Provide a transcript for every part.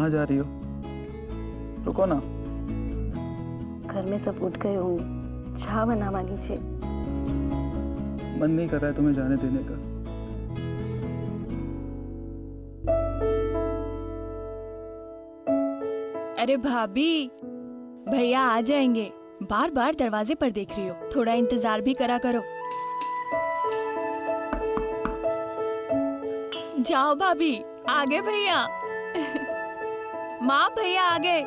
कहाँ जा रही हो? रुको ना। घर में सब उठ गए होंगे, चाय बनावा लीजिए। मन नहीं कर रहा है तुम्हें जाने देने का। अरे भाभी, भैया आ जाएंगे। बार बार दरवाजे पर देख रही हो, थोड़ा इंतजार भी करा करो। जाओ भाभी, आ गए भैया। माँ, भैया आ गए।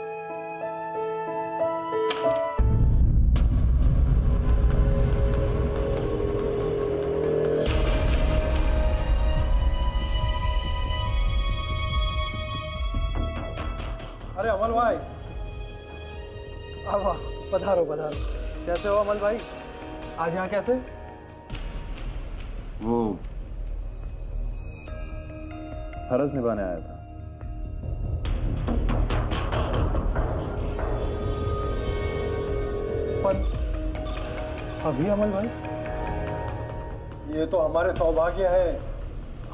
अरे अमल भाई, आओ पधारो पधारो। कैसे हो अमल भाई? आज यहाँ कैसे? वो फर्ज निभाने आया था। पर अभी अमल भाई? ये तो हमारे सौभाग्य है।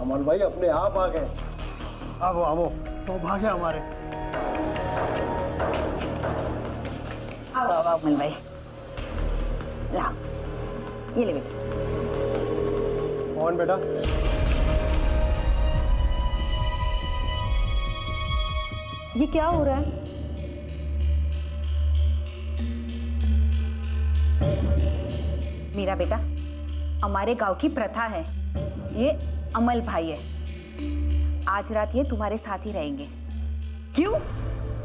अमल भाई अपने आप आ गए। आओ आओ, सौभाग्य हमारे। आओ आओ आओ अमल भाई, लाओ ये ले बेटा। कौन बेटा? ये क्या हो रहा है? मेरा बेटा, हमारे गांव की प्रथा है, ये अमल भाई है। आज रात ये तुम्हारे साथ ही रहेंगे। क्यों?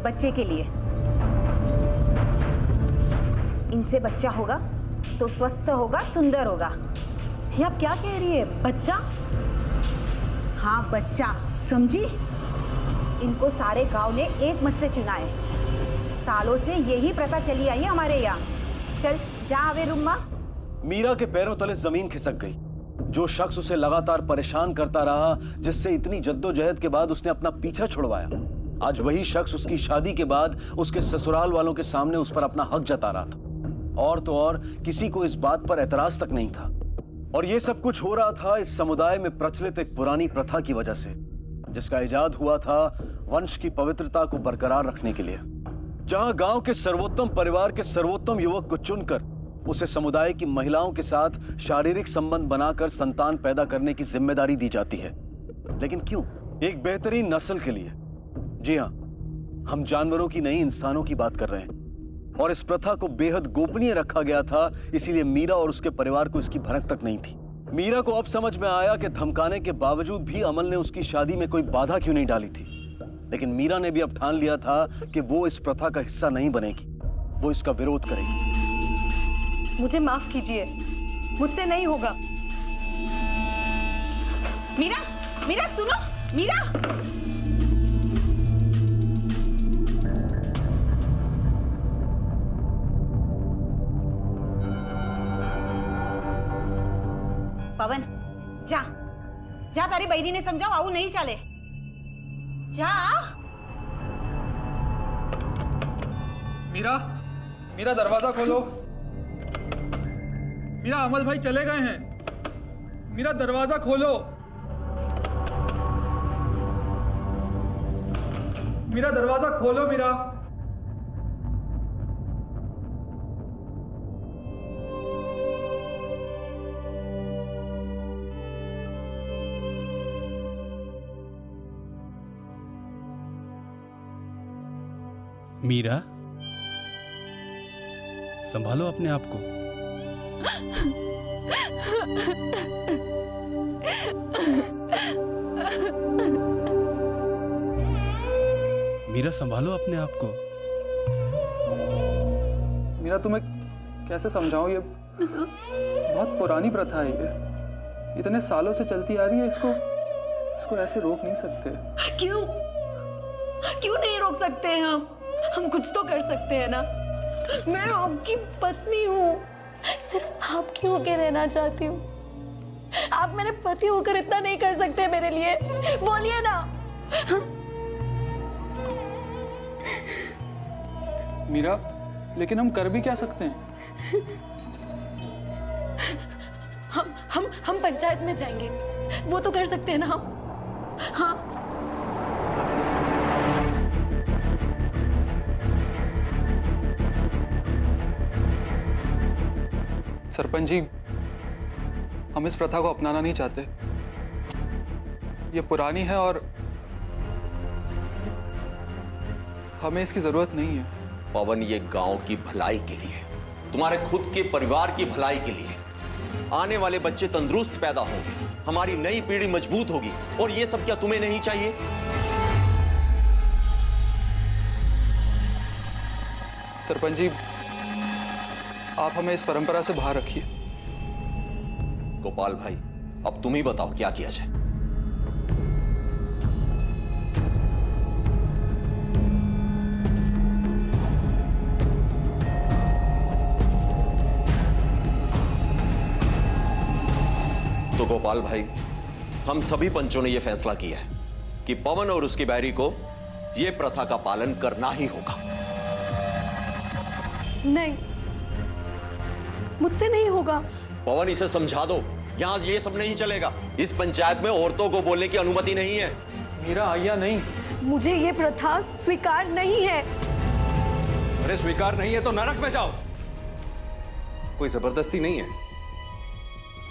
बच्चे के लिए। इनसे बच्चा होगा तो स्वस्थ होगा, सुंदर होगा। ये आप क्या कह रही है? बच्चा? हाँ बच्चा, समझी? इनको सारे गांव ने एक मत से चुना है। सालों से यही प्रथा चली आई है हमारे यहाँ। चल जा आवे रूमा। मीरा के पैरों तले जमीन खिसक गई। जो शख्स उसे लगातार परेशान करता रहा, जिससे इतनी जद्दोजहद के बाद उसने अपना पीछा छुड़वाया, आज वही शख्स उसकी शादी के बाद उसके ससुराल वालों के सामने उस पर अपना हक जता रहा था। और तो और किसी को इस बात पर एतराज तक नहीं था। और ये सब कुछ हो रहा था इस समुदाय में प्रचलित एक पुरानी प्रथा की वजह से, जिसका इजाद हुआ था वंश की पवित्रता को बरकरार रखने के लिए। जहां गांव के सर्वोत्तम परिवार के सर्वोत्तम युवक को चुनकर उसे समुदाय की महिलाओं के साथ शारीरिक संबंध बनाकर संतान पैदा करने की जिम्मेदारी दी जाती है। लेकिन क्यों? एक बेहतरीन नस्ल के लिए। जी हां, हम जानवरों की नहीं, इंसानों की बात कर रहे हैं। और इस प्रथा को बेहद गोपनीय रखा गया था, इसीलिए मीरा और उसके परिवार को इसकी भनक तक नहीं थी। मीरा को अब समझ में आया कि धमकाने के बावजूद भी अमल ने उसकी शादी में कोई बाधा क्यों नहीं डाली थी। लेकिन मीरा ने भी अब ठान लिया था कि वो इस प्रथा का हिस्सा नहीं बनेगी, वो इसका विरोध करेगी। मुझे माफ कीजिए, मुझसे नहीं होगा। मीरा, मीरा सुनो, मीरा। पवन, जा जा, तारी बहनी ने समझाओ, आऊ नहीं चले। जा। मीरा, मीरा दरवाजा खोलो। मीरा, अमल भाई चले गए हैं। मीरा दरवाजा खोलो। मीरा दरवाजा खोलो। मीरा, मीरा, संभालो अपने आप को। मीरा, संभालो अपने आप को। मीरा, तुम्हें कैसे समझाऊं? ये बहुत पुरानी प्रथा है। ये इतने सालों से चलती आ रही है। इसको ऐसे रोक नहीं सकते। क्यों? क्यों नहीं रोक सकते हैं हम कुछ तो कर सकते हैं ना। मैं आपकी पत्नी हूँ, सिर्फ आपकी होकर रहना चाहती हूँ। आप मेरे पति होकर इतना नहीं कर सकते मेरे लिए? बोलिए ना। मीरा, लेकिन हम कर भी क्या सकते हैं? हम पंचायत में जाएंगे, वो तो कर सकते हैं ना हम। हाँ। सरपंच जी, हम इस प्रथा को अपनाना नहीं चाहते। ये पुरानी है और हमें इसकी जरूरत नहीं है। पवन, ये गांव की भलाई के लिए, तुम्हारे खुद के परिवार की भलाई के लिए, आने वाले बच्चे तंदुरुस्त पैदा होंगे, हमारी नई पीढ़ी मजबूत होगी, और ये सब क्या तुम्हें नहीं चाहिए? सरपंच जी, आप हमें इस परंपरा से बाहर रखिए। गोपाल भाई, अब तुम ही बताओ क्या किया जाए। तो गोपाल भाई, हम सभी पंचों ने यह फैसला किया है कि पवन और उसकी बैरी को यह प्रथा का पालन करना ही होगा। नहीं, मुझसे नहीं होगा। पवन, इसे समझा दो, यहां ये सब नहीं चलेगा। इस पंचायत में औरतों को बोलने की अनुमति नहीं है। मीरा, आइया नहीं। मुझे ये प्रथा स्वीकार नहीं है। अरे स्वीकार नहीं है तो नरक में जाओ। कोई जबरदस्ती नहीं है,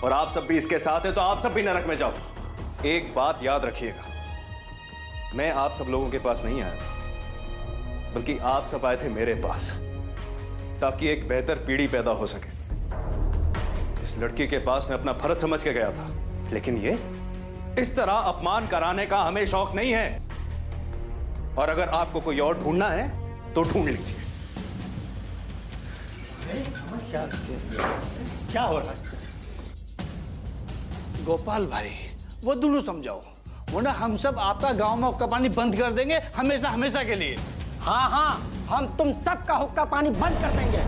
और आप सब भी इसके साथ हैं तो आप सब भी नरक में जाओ। एक बात याद रखिएगा, मैं आप सब लोगों के पास नहीं आया था, बल्कि आप सब आए थे मेरे पास, ताकि एक बेहतर पीढ़ी पैदा हो सके। इस लड़की के पास मैं अपना फर्ज समझ के गया था, लेकिन ये इस तरह अपमान कराने का हमें शौक नहीं है। और अगर आपको कोई और ढूंढना है तो ढूंढ लीजिए। क्या हो रहा है? गोपाल भाई, वो दोनों समझाओ, वरना हम सब आपका गांव में हुक्का पानी बंद कर देंगे, हमेशा हमेशा के लिए। हाँ हाँ, हम तुम सबका हुक्का पानी बंद कर देंगे।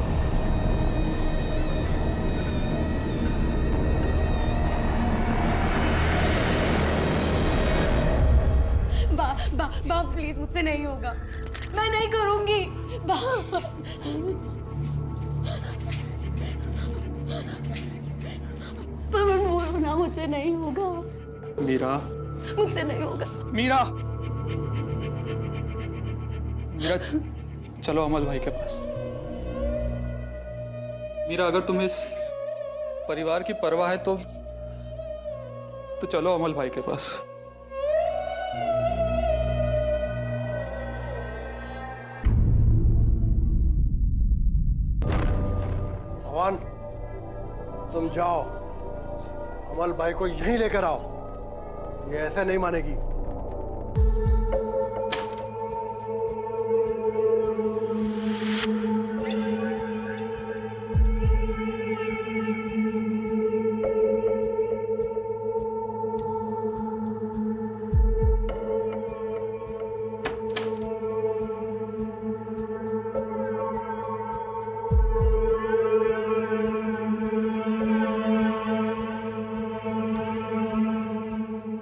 बा प्लीज, मुझसे नहीं होगा। मैं नहीं करूंगी। बोलो ना, मुझसे नहीं होगा। मीरा, मुझसे नहीं होगा। मीरा, मीरा, चलो अमल भाई के पास। मीरा, अगर तुम्हें इस परिवार की परवाह है तो चलो अमल भाई के पास। भगवान, तुम जाओ, अमल भाई को यहीं लेकर आओ। ये ऐसे नहीं मानेगी।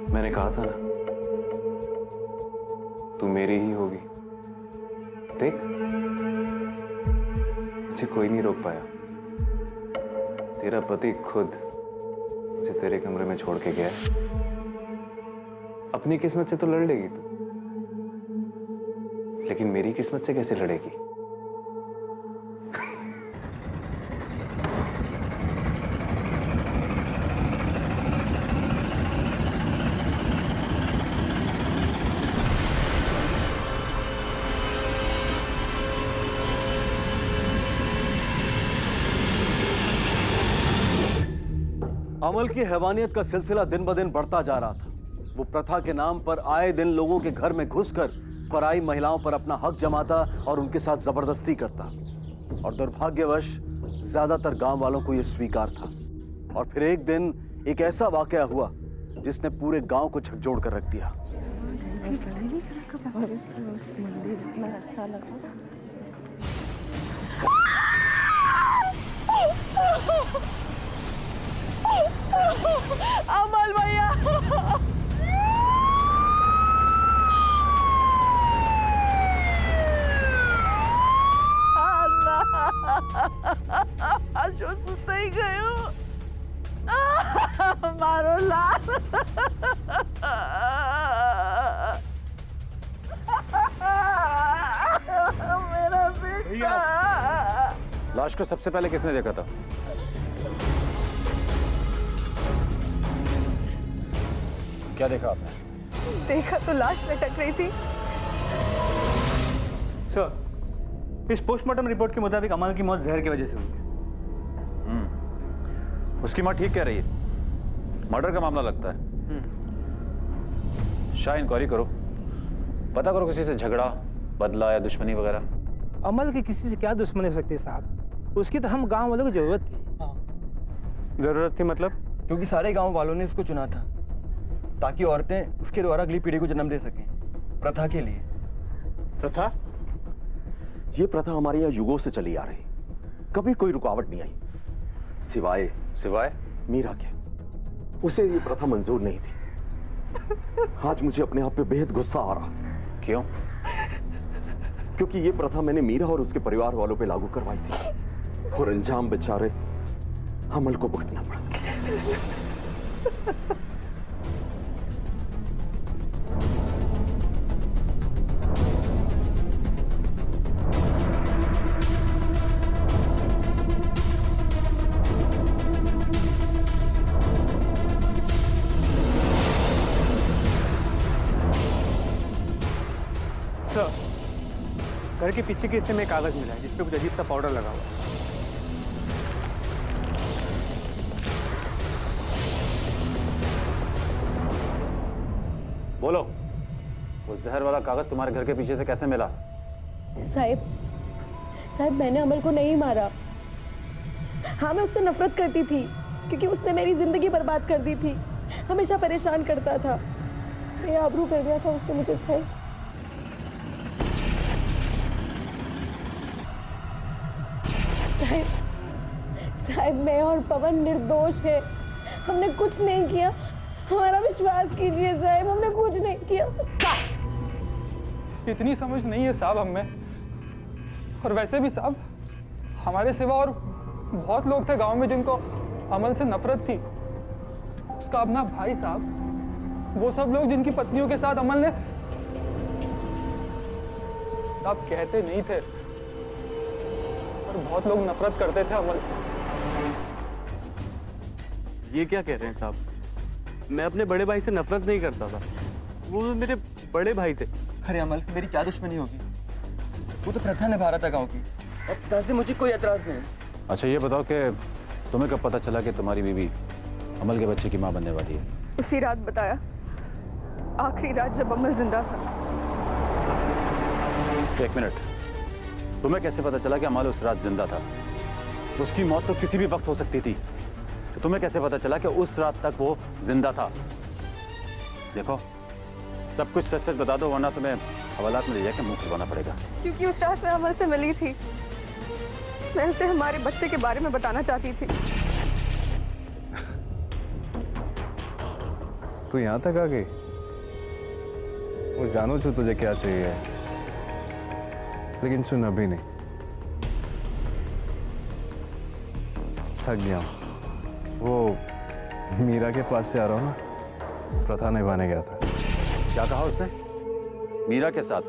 मैंने कहा था ना, तू मेरी ही होगी। देख, मुझे कोई नहीं रोक पाया। तेरा पति खुद मुझे तेरे कमरे में छोड़ के गया है। अपनी किस्मत से तो लड़ लेगी तू, लेकिन मेरी किस्मत से कैसे लड़ेगी? अमल की हैवानियत का सिलसिला दिन ब दिन बढ़ता जा रहा था। वो प्रथा के नाम पर आए दिन लोगों के घर में घुसकर पराई महिलाओं पर अपना हक जमाता और उनके साथ जबरदस्ती करता, और दुर्भाग्यवश ज्यादातर गांव वालों को यह स्वीकार था। और फिर एक दिन एक ऐसा वाकया हुआ जिसने पूरे गांव को झकझोर कर रख दिया। अमल भैया, जो सुते गयो मारो लाल। मेरा बेटा। लाश को सबसे पहले किसने देखा था? क्या देखा आपने? देखा तो लाश लटक रही थी। सर, इस पोस्टमार्टम रिपोर्ट के मुताबिक अमल की मौत जहर की वजह से हुई है। उसकी माँ ठीक कह रही है, मर्डर का मामला लगता है। शाह इंक्वायरी करो, पता करो किसी से झगड़ा, बदला या दुश्मनी वगैरह। अमल की किसी से क्या दुश्मनी हो सकती है साहब? उसकी तो हम गांव वालों को जरूरत थी। जरूरत थी मतलब? क्योंकि सारे गांव वालों ने इसको चुना था ताकि औरतें उसके द्वारा अगली पीढ़ी को जन्म दे सकें, प्रथा के लिए। प्रथा? ये प्रथा हमारे यहाँ युगों से चली आ रही, कभी कोई रुकावट नहीं आई, सिवाय मीरा के। उसे ये प्रथा मंजूर नहीं थी। आज मुझे अपने आप पे बेहद गुस्सा आ रहा। क्यों? क्योंकि ये प्रथा मैंने मीरा और उसके परिवार वालों पे लागू करवाई थी और अंजाम बेचारे अमल को भुगतना पड़ा। घर के पीछे के हिस्से में एक कागज मिला है जिसपे कुछ अजीब सा पाउडर लगा हुआ है। बोलो, वो जहर वाला कागज तुम्हारे घर के पीछे से कैसे मिला? साहब मैंने अमल को नहीं मारा। हाँ, मैं उससे नफरत करती थी क्योंकि उसने मेरी जिंदगी बर्बाद कर दी थी, हमेशा परेशान करता था। ये आबरू कर दिया था उसने मुझे। साहब मैं और पवन निर्दोष है, हमने कुछ नहीं किया, हमारा विश्वास कीजिए साहब, हमने कुछ नहीं किया। इतनी समझ नहीं है साहब हम में। और वैसे भी साहब, हमारे सिवा और बहुत लोग थे गांव में जिनको अमल से नफरत थी। उसका अपना भाई साहब, वो सब लोग जिनकी पत्नियों के साथ अमल ने, साहब कहते नहीं थे और बहुत लोग नफरत करते थे अमल से। ये क्या कह रहे हैं साहब? मैं अपने बड़े भाई से नफरत नहीं करता था, वो मेरे बड़े भाई थे। अरे अमल, मेरी क्या दुश्मनी होगी? वो तो प्रथा निभा रहा था गाँव की, अब ताकि मुझे कोई एतराज नहीं। अच्छा ये बताओ कि तुम्हें कब पता चला कि तुम्हारी बीवी अमल के बच्चे की माँ बनने वाली है? उसी रात बताया, आखिरी रात जब अमल जिंदा था। एक मिनट, तुम्हें कैसे पता चला कि अमल उस रात जिंदा था? उसकी मौत तो किसी भी वक्त हो सकती थी, तो तुम्हें कैसे पता चला कि उस रात तक वो जिंदा था? देखो, सब कुछ सच सच बता दो, वरना तुम्हें हवालात में ले जाकर मुंह खुलवाना पड़ेगा। क्योंकि उस रात मैं अमल से मिली थी, मैं उसे हमारे बच्चे के बारे में बताना चाहती थी। तू यहाँ तक आ गई? वो जानो छू तुझे क्या चाहिए, लेकिन सुन अभी नहीं, थक गया हूँ। वो मीरा के पास से आ रहा हूँ ना, प्रथा निभाने गया था। क्या कहा उसने? मीरा के साथ?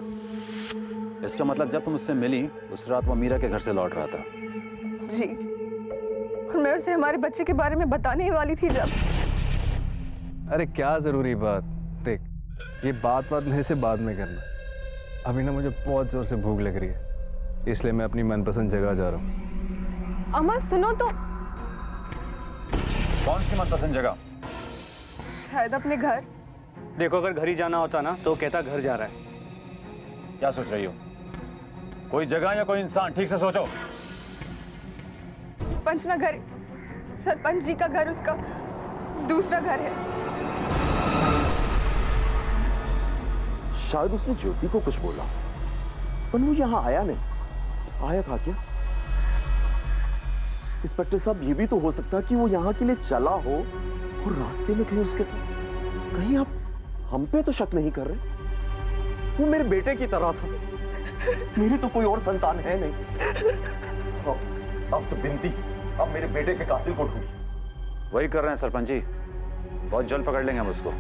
इसका मतलब जब तुम उससे मिली उस रात वो मीरा के घर से लौट रहा था? जी, और मैं उसे हमारे बच्चे के बारे में बताने ही वाली थी जब। अरे क्या जरूरी बात, देख ये बात मेरे से बाद में करना। अभी ना मुझे बहुत जोर से भूख लग रही है, इसलिए मैं अपनी मनपसंद जगह जा रहा हूँ। अमल सुनो तो। कौन सी मनपसंद जगह? शायद अपने घर। देखो, अगर घर ही जाना होता ना तो कहता घर जा रहा है। क्या सोच रही हो? कोई जगह या कोई इंसान, ठीक से सोचो। पंचनगर, सरपंच जी का घर उसका दूसरा घर है। शायद उसने ज्योति को कुछ बोला, पर वो यहाँ आया नहीं। आया था क्या? इंस्पेक्टर साहब, ये भी तो हो सकता कि वो यहाँ के लिए चला हो और रास्ते में कहीं उसके साथ। कहीं आप हम पे तो शक नहीं कर रहे? वो मेरे बेटे की तरह था, मेरी तो कोई और संतान है नहीं। आपसे विनती, अब मेरे बेटे के कातिल को ढूंढिए। वही कर रहे हैं सरपंच जी, बहुत जल्द पकड़ लेंगे हम उसको।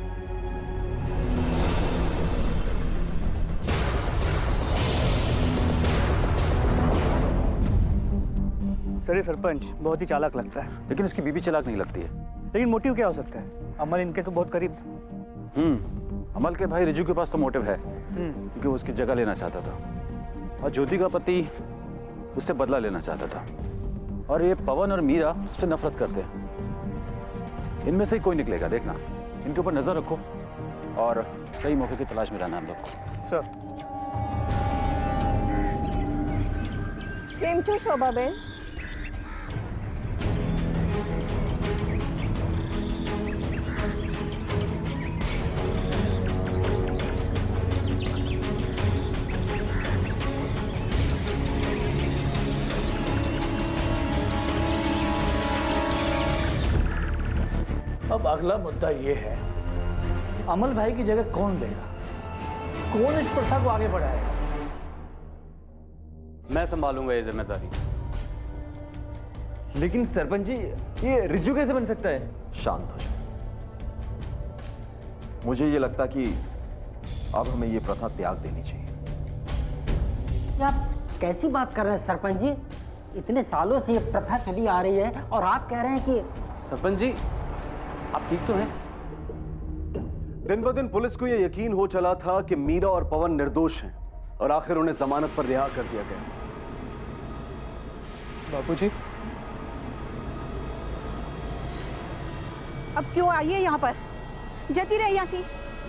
सर ये सरपंच बहुत ही चालाक लगता है। लेकिन उसकी बीवी चालाक नहीं लगती है। लेकिन मोटिव क्या हो सकता है? अमल इनके तो बहुत करीब था। अमल के भाई रिजू के पास तो मोटिव है, क्योंकि वो उसकी जगह लेना चाहता था और ज्योति का पति उससे बदला लेना चाहता था। और ये पवन और मीरा उससे नफरत करते हैं। इनमें से ही कोई निकलेगा, देखना। इनके ऊपर नजर रखो और सही मौके की तलाश में रहना हम लोग को। सर। કેમ છો શોભાબેન? अब अगला मुद्दा ये है, अमल भाई की जगह कौन लेगा? कौन इस प्रथा को आगे बढ़ाएगा? मैं संभालूंगा ये जिम्मेदारी। लेकिन सरपंच जी, ये रिजू कैसे बन सकता है? शांत हो जाओ। मुझे ये लगता कि अब हमें ये प्रथा त्याग देनी चाहिए। आप कैसी बात कर रहे हैं सरपंच जी? इतने सालों से ये प्रथा चली आ रही है और आप कह रहे हैं कि... सरपंच जी, आप ठीक तो हैं? दिन ब दिन पुलिस को यह यकीन हो चला था कि मीरा और पवन निर्दोष हैं और आखिर उन्हें जमानत पर रिहा कर दिया गया। बापूजी, अब क्यों आई है यहाँ पर? जती रही यहाँ थी।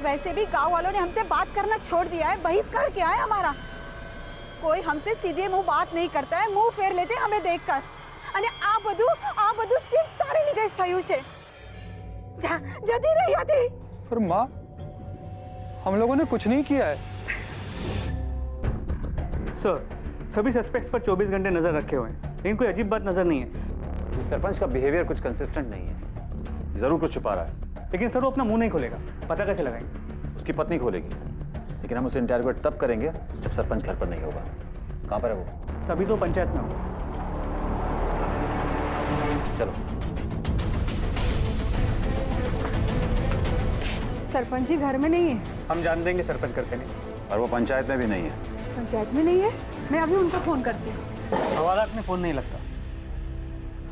वैसे भी गांव वालों ने हमसे बात करना छोड़ दिया है, बहिष्कार किया है हमारा। कोई हमसे सीधे मुंह बात नहीं करता है, मुंह फेर लेते हमें देखकर। અને આ બધું સિર્ફ તારી લીધે જ થયું છે। જતી રહી હતી। पर माँ, हम लोगों ने कुछ नहीं किया है। सर, सभी सस्पेक्ट्स पर 24 घंटे नजर रखे हुए हैं, लेकिन कोई अजीब बात नजर नहीं है। सरपंच का बिहेवियर कुछ कंसिस्टेंट नहीं है, जरूर कुछ छुपा रहा है। लेकिन सर वो अपना मुंह नहीं खोलेगा, पता कैसे लगाएंगे? उसकी पत्नी खोलेगी, लेकिन हम उसे इंटरोगेट तब करेंगे जब सरपंच घर पर नहीं होगा। कहाँ पर है वो? अभी तो पंचायत में होगा। चलो। सरपंच जी घर में नहीं है। हम जान देंगे सरपंच करते नहीं। और वो पंचायत में भी नहीं है। पंचायत में नहीं है? मैं अभी उनको फोन करती हूँ। हवालात में फोन नहीं लगता।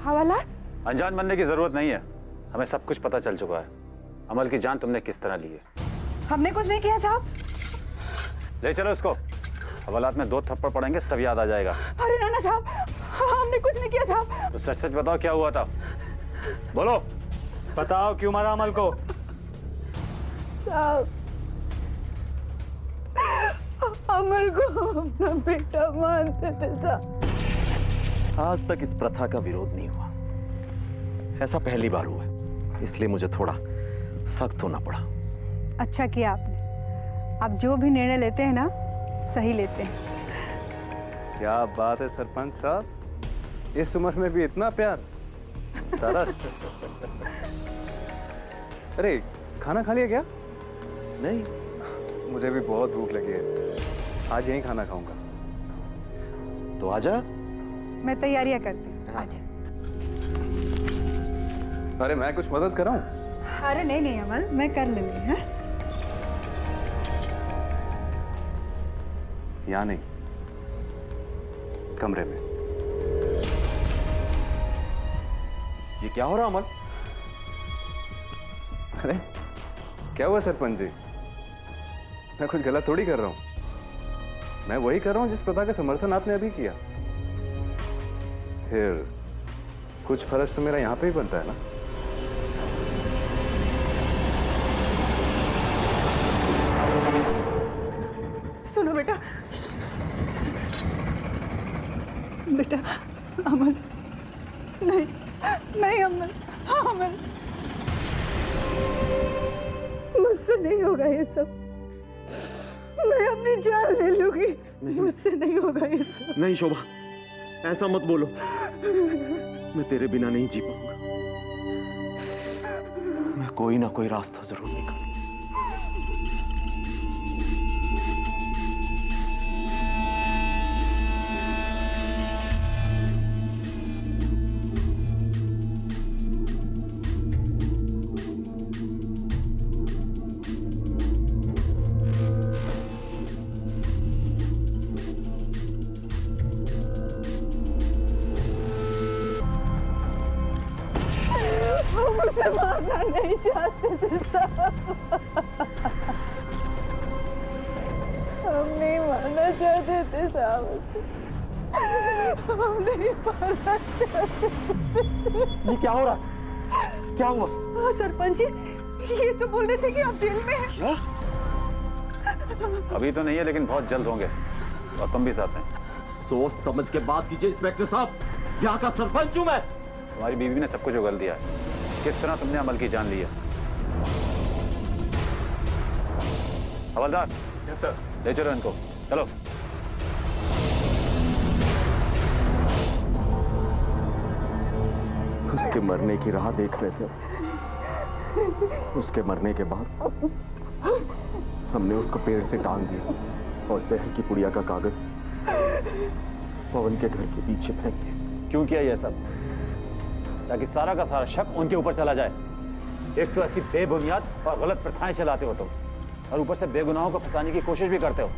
हवालात? अनजान बनने की जरूरत नहीं है, हमें सब कुछ पता चल चुका है। अमल की जान तुमने किस तरह ली है। हमने कुछ नहीं किया साहब। ले चलो इसको, हवालात में 2 थप्पड़ पड़ेंगे, सब याद आ जाएगा। अरे ना साहब, हमने कुछ नहीं किया साहब। तो सच सच बताओ क्या हुआ था, बोलो। बताओ क्यों मारा अमल को? साहब, अमर को अपना बेटा मानते थे साहब। आज तक इस प्रथा का विरोध नहीं हुआ, ऐसा पहली बार हुआ है, इसलिए मुझे थोड़ा सख्त होना पड़ा। अच्छा किया आपने। आप जो भी निर्णय लेते हैं ना, सही लेते हैं। क्या बात है सरपंच साहब, इस उम्र में भी इतना प्यार। सरस। अरे खाना खा लिया क्या? नहीं, मुझे भी बहुत भूख लगी है, आज यहीं खाना खाऊंगा। तो आजा। मैं तैयारियां करती हूँ, आजा। अरे मैं कुछ मदद कर रहा हूँ। अरे नहीं नहीं अमल, मैं कर लूंगी। हाँ? यहाँ नहीं, कमरे में। ये क्या हो रहा अमल? अरे क्या हुआ सरपंच जी, मैं कुछ गलत थोड़ी कर रहा हूँ। मैं वही कर रहा हूँ जिस प्रथा का समर्थन आपने अभी किया। फिर कुछ फर्ज तो मेरा यहाँ पे ही बनता है ना। सुनो बेटा, बेटा अमल, नहीं नहीं अमल, अमल मुझसे नहीं होगा ये सब। मैं अपनी जान ले लूंगी, मुझसे नहीं होगा ये सब। नहीं शोभा, ऐसा मत बोलो, मैं तेरे बिना नहीं जी पाऊंगा। मैं कोई ना कोई रास्ता जरूर निकालूंगा। उसे मारना नहीं चाहते थे साहब, हम नहीं मारना चाहते थे साहब उसे, हम नहीं मारना चाहते थे। ये क्या हो रहा है? क्या हुआ? हाँ सरपंच जी, ये तो बोल रहे थे कि आप जेल में हैं। क्या? अभी तो नहीं है, लेकिन बहुत जल्द होंगे, और तुम भी साथ में। सोच समझ के बात कीजिए इंस्पेक्टर साहब, यहाँ का सरपंच हूँ मैं। तुम्हारी बीवी ने सब कुछ उगल दिया है, किस तरह तुमने अमल की जान ली है। हवलदार। Yes sir. ले चलो इनको, चलो। उसके मरने की राह देख रहे थे। उसके मरने के बाद हमने उसको पेड़ से टांग दिया और जहर की पुड़िया का कागज पवन के घर के पीछे फेंक दिया। क्यों किया ये सब? ताकि सारा का सारा शक उनके ऊपर चला जाए। एक तो ऐसी बेबुनियाद और गलत प्रथाएं चलाते हो तुम, और ऊपर से बेगुनाहों को फंसाने की कोशिश भी करते हो।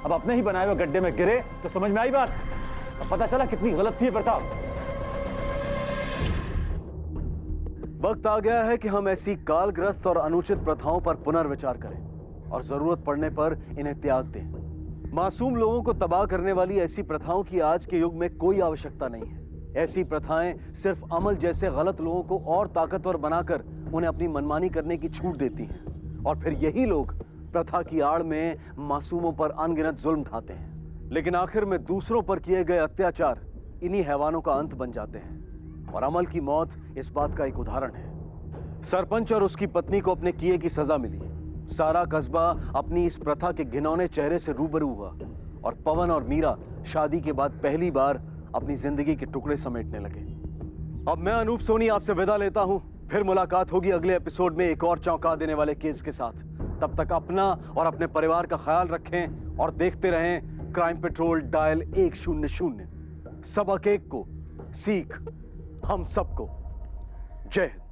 अब अपने ही बनाए हुए गड्ढे में गिरे तो समझ में आई बात, अब पता चला कितनी गलत थी ये प्रथा। वक्त आ गया है कि हम ऐसी कालग्रस्त और अनुचित प्रथाओं पर पुनर्विचार करें और जरूरत पड़ने पर इन्हें त्याग दें। मासूम लोगों को तबाह करने वाली ऐसी प्रथाओं की आज के युग में कोई आवश्यकता नहीं है। ऐसी प्रथाएं सिर्फ अमल जैसे गलत लोगों को और ताकतवर बनाकर उन्हें अपनी मनमानी करने की छूट देती हैं, और फिर यही लोग प्रथा की आड़ में मासूमों पर अनगिनत जुल्म ढाते हैं। लेकिन आखिर में दूसरों पर किए गए अत्याचार इन्हीं हैवानों का अंत बन जाते हैं, और अमल की मौत इस बात का एक उदाहरण है। सरपंच और उसकी पत्नी को अपने किए की सजा मिली। सारा कस्बा अपनी इस प्रथा के घिनौने चेहरे से रूबरू हुआ, और पवन और मीरा शादी के बाद पहली बार अपनी जिंदगी के टुकड़े समेटने लगे। अब मैं अनूप सोनी आपसे विदा लेता हूं। फिर मुलाकात होगी अगले एपिसोड में एक और चौंका देने वाले केस के साथ। तब तक अपना और अपने परिवार का ख्याल रखें और देखते रहें क्राइम पेट्रोल डायल 100। सबक एक को, सीख हम सबको। जय हिंद।